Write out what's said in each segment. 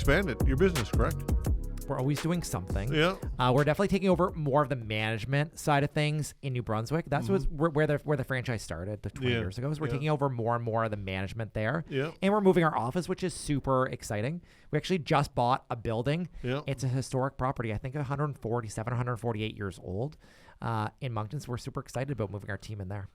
expanded your business, correct? We're always doing something. Yeah. We're definitely taking over more of the management side of things in New Brunswick. That's where the franchise started 20 years ago. So we're taking over more and more of the management there. Yeah. And we're moving our office, which is super exciting. We actually just bought a building. Yeah. It's a historic property. I think 147, 148 years old in Moncton. So we're super excited about moving our team in there.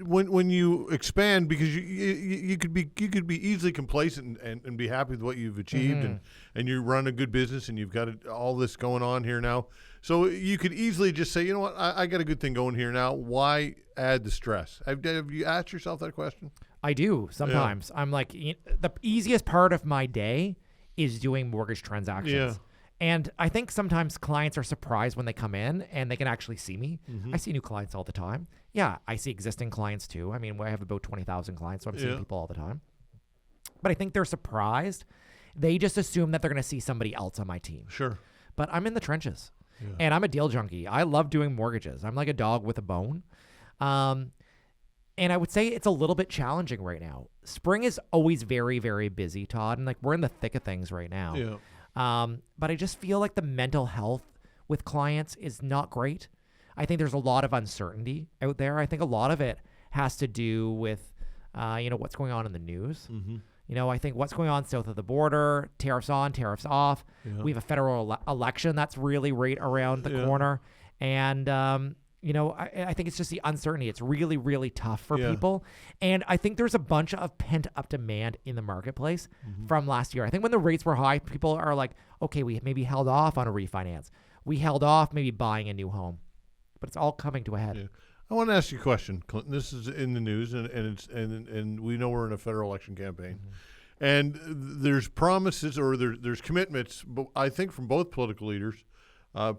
When you expand, because you could be easily complacent and be happy with what you've achieved, and you run a good business and you've got all this going on here now. So you could easily just say, you know what, I got a good thing going here now. Why add the stress? Have you asked yourself that question? I do sometimes. I'm like, the easiest part of my day is doing mortgage transactions. Yeah. And I think sometimes clients are surprised when they come in and they can actually see me. I see new clients all the time. Yeah, I see existing clients too. I mean, I have about 20,000 clients, so I'm seeing people all the time. But I think they're surprised. They just assume that they're going to see somebody else on my team. Sure. But I'm in the trenches. Yeah. And I'm a deal junkie. I love doing mortgages. I'm like a dog with a bone. And I would say it's a little bit challenging right now. Spring is always very, very busy, Todd. And like we're in the thick of things right now. Yeah. But I just feel like the mental health with clients is not great. I think there's a lot of uncertainty out there. I think a lot of it has to do with, what's going on in the news. I think what's going on south of the border, tariffs on, tariffs off. Yeah. We have a federal election that's really right around the corner. And, I think it's just the uncertainty. It's really, really tough for people. And I think there's a bunch of pent-up demand in the marketplace from last year. I think when the rates were high, people are like, okay, we maybe held off on a refinance. We held off maybe buying a new home. But it's all coming to a head. Yeah. I want to ask you a question, Clinton. This is in the news, and we know we're in a federal election campaign. And there's promises or there's commitments, but I think from both political leaders,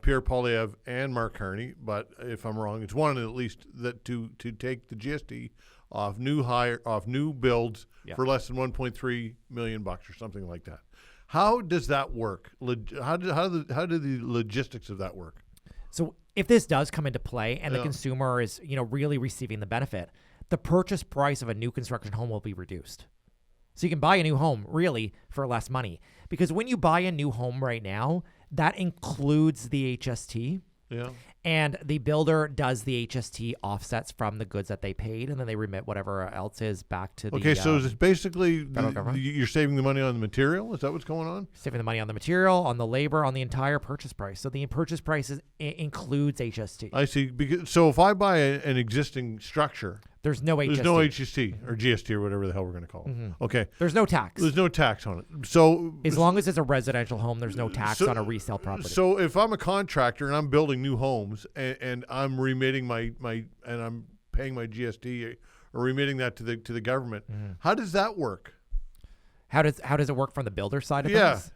Pierre Poilievre and Mark Carney, but if I'm wrong, it's one at least, that to take the GST off new builds for less than $1.3 million or something like that. How does that work? How do the logistics of that work? So if this does come into play and the consumer is really receiving the benefit, the purchase price of a new construction home will be reduced. So you can buy a new home really for less money, because when you buy a new home right now, that includes the HST. Yeah. And the builder does the HST offsets from the goods that they paid, and then they remit whatever else is back to the Okay, so is it basically you're saving the money on the material? Is that what's going on? Saving the money on the material, on the labor, on the entire purchase price. So the purchase price includes HST. I see. So if I buy an existing structure, there's no HST. There's no HST or GST or whatever the hell we're going to call it. Okay. There's no tax. There's no tax on it. So as long as it's a residential home, the's no tax on a resale property. So if I'm a contractor and I'm building new homes and I'm remitting my and I'm paying my GST or remitting that to the government, how does that work? How does it work from the builder side of things?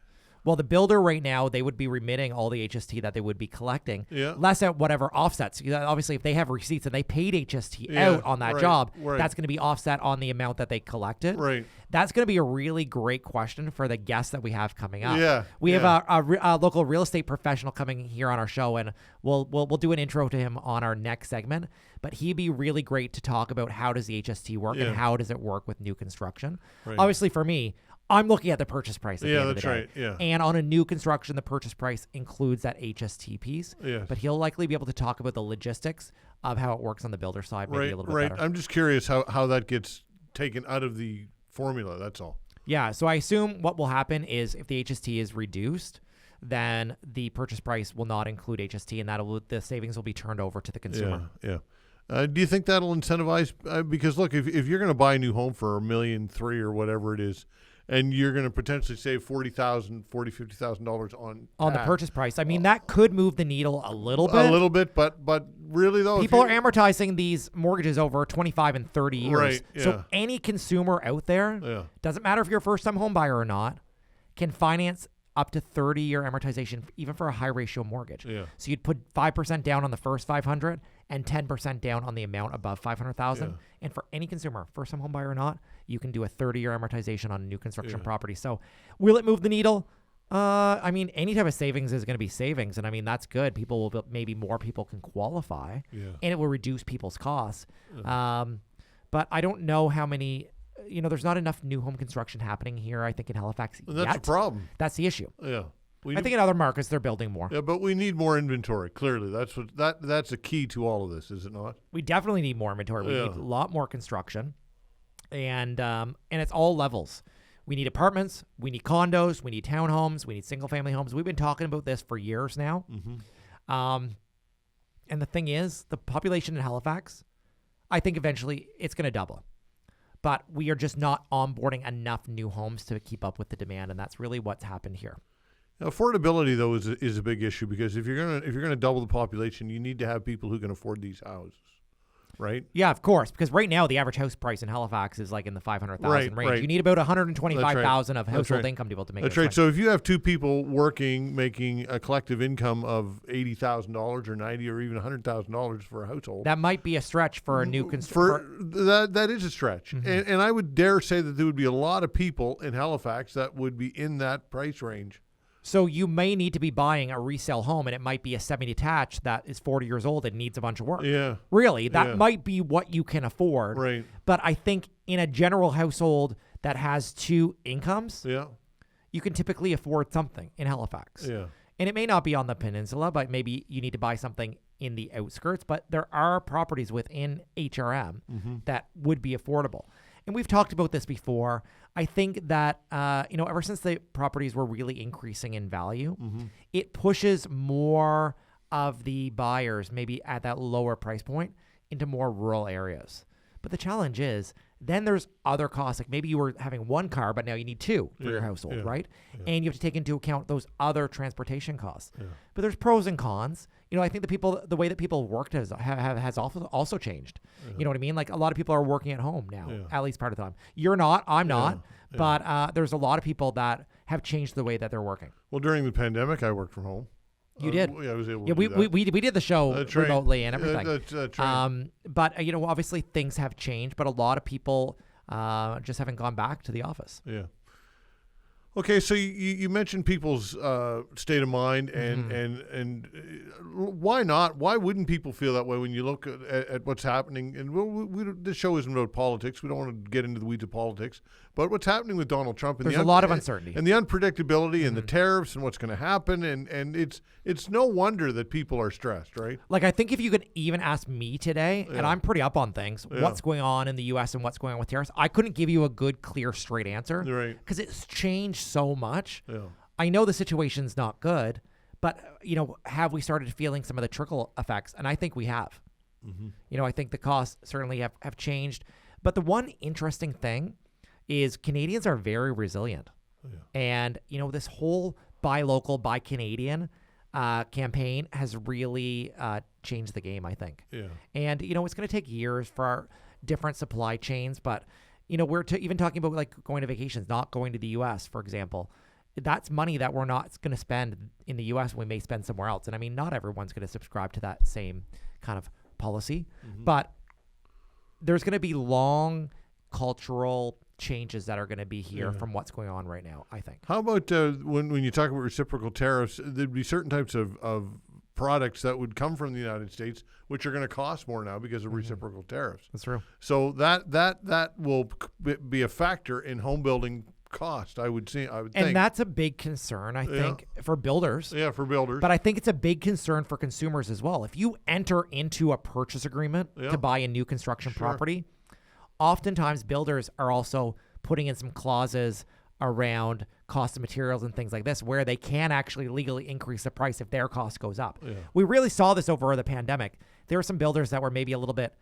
Well, the builder right now, they would be remitting all the HST that they would be collecting, less at whatever offsets. Obviously, if they have receipts and they paid HST out on that job, that's going to be offset on the amount that they collected. Right. That's going to be a really great question for the guests that we have coming up. We have a local real estate professional coming here on our show, and we'll do an intro to him on our next segment. But he'd be really great to talk about how does the HST work and how does it work with new construction. Right. Obviously, for me, I'm looking at the purchase price at the end of the day. Right. Yeah. And on a new construction, the purchase price includes that HST piece. Yes. But he'll likely be able to talk about the logistics of how it works on the builder side maybe a little bit better. I'm just curious how that gets taken out of the formula, that's all. Yeah, so I assume what will happen is if the HST is reduced, then the purchase price will not include HST, and the savings will be turned over to the consumer. Yeah. Do you think that'll incentivize? Because look, if you're going to buy a new home for $1.3 million or whatever it is, and you're going to potentially save $50,000 on the purchase price. I mean, that could move the needle a little bit. But really though, people are amortizing these mortgages over 25 and 30 years. Right, yeah. So any consumer out there, doesn't matter if you're a first-time home buyer or not, can finance up to 30-year amortization, even for a high-ratio mortgage. Yeah. So you'd put 5% down on the first $500 and 10% down on the amount above $500,000. Yeah. And for any consumer, first-time home buyer or not, you can do a 30-year amortization on a new construction property. So will it move the needle? I mean, any type of savings is going to be savings, and I mean that's good. Maybe more people can qualify, and it will reduce people's costs. But I don't know how many there's not enough new home construction happening here, I think, in Halifax And that's yet. a problem. That's the issue. Yeah. I think in other markets, they're building more. Yeah, but we need more inventory. Clearly, that's a key to all of this, is it not? We definitely need more inventory. We need a lot more construction, and it's all levels. We need apartments. We need condos. We need townhomes. We need single-family homes. We've been talking about this for years now. And the thing is, the population in Halifax, I think eventually it's going to double. But we are just not onboarding enough new homes to keep up with the demand, and that's really what's happened here. Now, affordability, though, is a big issue, because if you're gonna double the population, you need to have people who can afford these houses, right? Yeah, of course, because right now the average house price in Halifax is like in the 500,000 range. Right. You need about 125,000 of household right. income to be able to make. That's right. So if you have two people working, making a collective income of $80,000 or $90,000 or even $100,000 for a household, that might be a stretch for a new that is a stretch, and I would dare say that there would be a lot of people in Halifax that would be in that price range. So you may need to be buying a resale home, and it might be a semi-detached that is 40 years old and needs a bunch of work. Yeah. Really, that might be what you can afford. Right. But I think in a general household that has two incomes, you can typically afford something in Halifax. Yeah. And it may not be on the peninsula, but maybe you need to buy something in the outskirts. But there are properties within HRM that would be affordable. And we've talked about this before. I think that, ever since the properties were really increasing in value, it pushes more of the buyers, maybe at that lower price point, into more rural areas. But the challenge is, then there's other costs. Like maybe you were having one car, but now you need two for your household, right? Yeah. And you have to take into account those other transportation costs. Yeah. But there's pros and cons. I think the way that people worked has also changed. You know what I mean? Like a lot of people are working at home now, at least part of the time. You're not, I'm not, but there's a lot of people that have changed the way that they're working. Well, during the pandemic, I worked from home. You did? Yeah, I was able to do that. We did the show remotely and everything. That's right. But, obviously things have changed, but a lot of people just haven't gone back to the office. Yeah. Okay, so you mentioned people's state of mind, and why not? Why wouldn't people feel that way when you look at what's happening? And this show isn't about politics. We don't want to get into the weeds of politics. But what's happening with Donald Trump? And there's a lot of uncertainty. And the unpredictability and the tariffs and what's going to happen. And it's no wonder that people are stressed, right? Like, I think if you could even ask me today, and I'm pretty up on things, what's going on in the U.S. and what's going on with tariffs, I couldn't give you a good, clear, straight answer. Right. Because it's changed so much. Yeah. I know the situation's not good, but, have we started feeling some of the trickle effects? And I think we have. I think the costs certainly have changed. But the one interesting thing is Canadians are very resilient. Yeah. And, this whole buy local, buy Canadian campaign has really changed the game, I think. Yeah. And, it's going to take years for our different supply chains, but, we're even talking about like going to vacations, not going to the U.S., for example. That's money that we're not going to spend in the U.S. we may spend somewhere else. And I mean, not everyone's going to subscribe to that same kind of policy, but there's going to be long cultural changes that are going to be here from what's going on right now, I think. How about when you talk about reciprocal tariffs, there'd be certain types of products that would come from the United States which are going to cost more now because of reciprocal tariffs. That's true. So that will be a factor in home building cost, I would think. And that's a big concern, I think, for builders. Yeah, for builders. But I think it's a big concern for consumers as well. If you enter into a purchase agreement to buy a new construction property, oftentimes builders are also putting in some clauses around cost of materials and things like this where they can actually legally increase the price if their cost goes up. Yeah. We really saw this over the pandemic. There were some builders that were maybe a little bit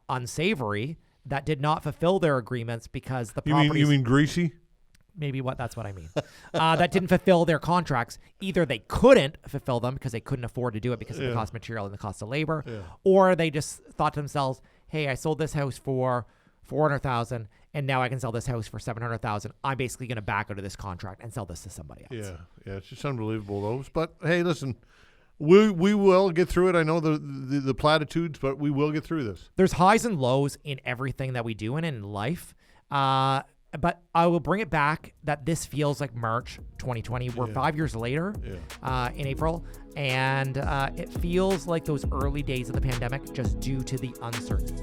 unsavory that did not fulfill their agreements because the properties... You mean greasy? Maybe that's what I mean. That didn't fulfill their contracts. Either they couldn't fulfill them because they couldn't afford to do it because of the cost of material and the cost of labor, or they just thought to themselves, hey, I sold this house for $400,000 and now I can sell this house for $700,000. I'm basically going to back out of this contract and sell this to somebody else. Yeah, it's just unbelievable, those. But hey, listen, we will get through it. I know the platitudes, but we will get through this. There's highs and lows in everything that we do and in life. But I will bring it back that this feels like March 2020. We're 5 years later in April, and it feels like those early days of the pandemic just due to the uncertainty.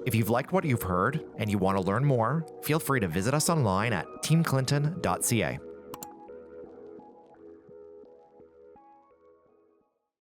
If you've liked what you've heard and you want to learn more, feel free to visit us online at teamclinton.ca.